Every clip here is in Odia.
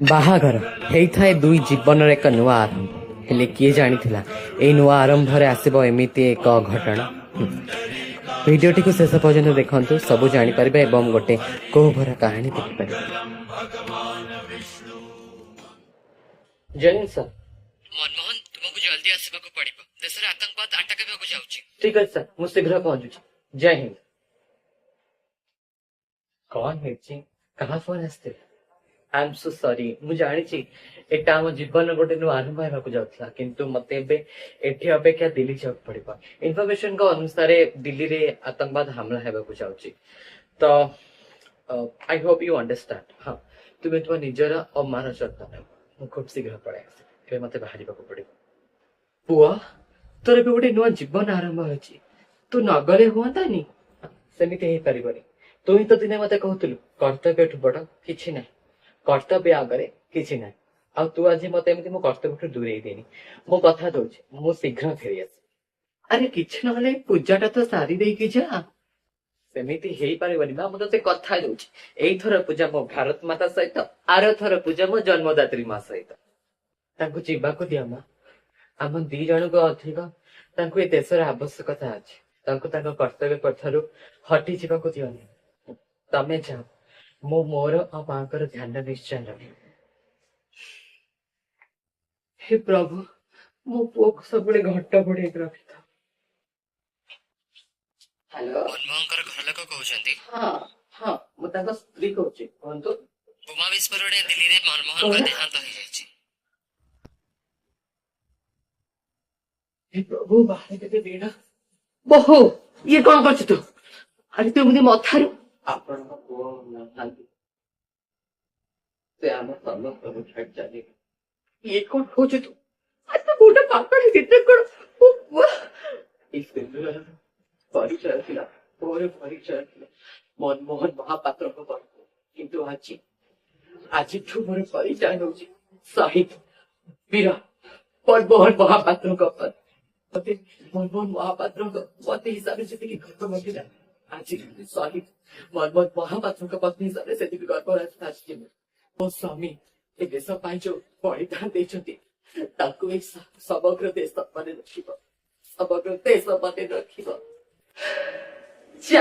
ବାହାଘର ହେଇଥାଏ ଦୁଇ ଜୀବନର ଏକ ନୂଆ ଆରମ୍ଭ। ହେଲେ କିଏ ଜାଣିଥିଲା ଏଇ ନୂଆ ଆରମ୍ଭରେ ଆସିବ ଏମିତି ଏକ ଘଟଣା। ଭିଡିଓଟିକୁ ଶେଷ ପର୍ଯ୍ୟନ୍ତ ଦେଖନ୍ତୁ, ସବୁ ଜାଣିପାରିବେ ଏବଂ ଗୋଟେ କୋହଭରା କାହାଣୀ ଦେଖିପାରିବେ। ଜୟ ହିନ୍ଦ ସାର୍। मनमोहन तुमको जल्दी आसवाक पड़िबो। देश रे आतंकवाद अटक हेबाकू जाउची। ठीक ଅଛି ସାର୍, ମୁଁ ଶୀଘ୍ର ପହଞ୍ଚୁଛି। ଜୟ ହିନ୍ଦ। କଣ ହେଇଛି? କାହା ଫୋନ ଆସିଥିଲା? I M so sorry. ମୁଁ ଜାଣିଛି ଏଟା ଆମ ଜୀବନ ଗୋଟେ ନୂଆ ଆରମ୍ଭ ହେବାକୁ ଯାଉଥିଲା, କିନ୍ତୁ ମତେ ଏବେ ଏଠି ଅପେକ୍ଷା ଦିଲ୍ଲୀ ଯିବାକୁ ପଡିବ। ଇନଫର୍ମେସନଙ୍କ ଅନୁସାରେ ଦିଲ୍ଲୀରେ ଆତଙ୍କବାଦ ହାମଲା ହେବାକୁ ଯାଉଛି। ତ ଆଇ ହୋପ ୟୁ ଅଣ୍ଡରଷ୍ଟାଣ୍ଡ। ହଁ, ତୁମେ ତୁମ ନିଜର ଓ ମାନର ଯତ୍ନ ନେବ। ମୁଁ ଖୁବ ଶୀଘ୍ର ପଳେଇ ଆସିବି। ଏବେ ମତେ ବାହାରିବାକୁ ପଡିବ। ପୁଅ, ତୋର ଏବେ ଗୋଟେ ନୂଆ ଜୀବନ ଆରମ୍ଭ ହୋଇଛି। ତୁ ନଗଲେ ହୁଅନ୍ତାନି? ସେମିତି ହେଇପାରିବନି। ତୁ ହିଁ ତ ଦିନେ ମତେ କହୁଥିଲୁ କର୍ତ୍ତବ୍ୟଠୁ ବଡ କିଛି ନାହିଁ, କର୍ତ୍ତବ୍ୟ ଆଗରେ କିଛି ନାହିଁ। ଆଉ ତୁ ଆଜି ମତେ ଏମିତି ମୋ କର୍ତ୍ତବ୍ୟଠୁ ଦୂରେଇ ଦେଇନି। ମୁଁ କଥା ଦଉଛି, ମୁଁ ଶୀଘ୍ର ଫେରି ଆସିବି। ଆରେ କିଛି ନହେଲେ ପୂଜାଟା ତ ସାରି ଦେଇକି ଯା। ସେମିତି ହେଇପାରିବନି ମା, ମୁଁ ତତେ କଥା ଦଉଛି। ଏଇଥର ପୂଜା ମୋ ଭାରତ ମାତା ସହିତ, ଆର ଥର ପୂଜା ମୋ ଜନ୍ମଦାତ୍ରୀ ମା ସହିତ। ତାଙ୍କୁ ଯିବାକୁ ଦିଅ ମା। ଆମ ଦି ଜଣଙ୍କୁ ଅଧିକ ତାଙ୍କୁ ଏ ଦେଶର ଆବଶ୍ୟକତା ଅଛି। ତାଙ୍କୁ ତାଙ୍କ କର୍ତ୍ତବ୍ୟ ପଥରୁ ହଟି ଯିବାକୁ ଦିଅନି। ତମେ ଯାଅ, ମୁଁ ମୋର ଆଉ ମାଙ୍କର ଧ୍ୟାନ ନିଶ୍ଚୟ ରଖିବି। ହେ ପ୍ରଭୁ, ମୋ ପୁଅକୁ ସବୁବେଳେ ଘଟ ଘୋଡେଇକି ରଖିଥାଅ। ହ୍ୟାଲୋ। मनमोहन घर लोक कहउछंती ହଁ ହଁ, ମୁଁ ତାଙ୍କ ସ୍ତ୍ରୀ କହୁଛି। କୁହନ୍ତୁ। बोमा विस्फोरण दिल्ली रे मनमोहन का देहांत हो जायछि। हे प्रभु, ବାହାରେ କେତେ ଭିଡ଼। ବୋହୁ, ଇଏ କଣ କରୁଛୁ ତୁ? ଆରେ ତୁ ଏମିତି ମଥାରୁ। ଆପଣଙ୍କ ପୁଅ ନାହାନ୍ତି, ସେ ଆମ ସମସ୍ତଙ୍କୁ ଛାଡି ଚାଲିଗଲେ। ଇଏ କଣ କହୁଛୁ ତୁ? ଆରେ ତୁ କୋଉଟା ପାପଡି କେତେ କଣ? ଓ ପୁଅ, ଏଇ ସିନ୍ଦୁରର ପରିଚୟ ଥିଲା, ମୋର ପରିଚୟ ଥିଲା ମନମୋହନ ମହାପାତ୍ରଙ୍କ ପର। କିନ୍ତୁ ଆଜିଠୁ ମୋର ପରିଚୟ ହେଉଛି ଶହୀଦ ବୀର ମନମୋହନ ମହାପାତ୍ରଙ୍କ ପର। ମତେ ମନମୋହନ ମହାପାତ୍ରଙ୍କ ପତି ହିସାବରେ ଯେତିକି ଗର୍ବ ଥିଲା, ଆଜି ଶହୀଦ ମନମୋହନ ମହାପାତ୍ରଙ୍କ ପତ୍ନୀ ହିସାବରେ ସେତିକି ଗର୍ବ ଆସିଛି। ମୋ ସ୍ୱାମୀ ଏ ଦେଶ ପାଇଁ ଯୋଉ ବଳିଦାନ ଦେଇଛନ୍ତି, ତାଙ୍କୁ ଏଇ ସମଗ୍ର ଦେଶ ମନେ ରଖିବ, ସମଗ୍ର ଦେଶ ମନେ ରଖିବ। ଜୟ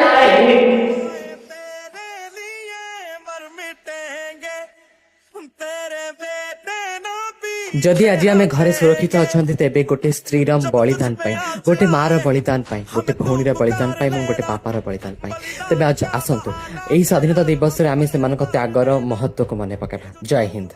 ହିନ୍ଦ। तेरे लिए मर मिटेंगे तेरे बेटे ना भी ଯଦି ଆଜି ଆମେ ଘରେ ସୁରକ୍ଷିତ ଅଛନ୍ତି, ତେବେ ଗୋଟେ ସ୍ତ୍ରୀର ବଳିଦାନ ପାଇଁ, ଗୋଟେ ମାର ବଳିଦାନ ପାଇଁ, ଗୋଟେ ଭଉଣୀର ବଳିଦାନ ପାଇଁ ଏବଂ ଗୋଟେ ବାପାର ବଳିଦାନ ପାଇଁ। ତେବେ ଆସନ୍ତୁ, ଏହି ସ୍ୱାଧୀନତା ଦିବସରେ ଆମେ ସେମାନଙ୍କ ତ୍ୟାଗର ମହତ୍ଵକୁ ମନେ ପକାଇବା। ଜୟ ହିନ୍ଦ।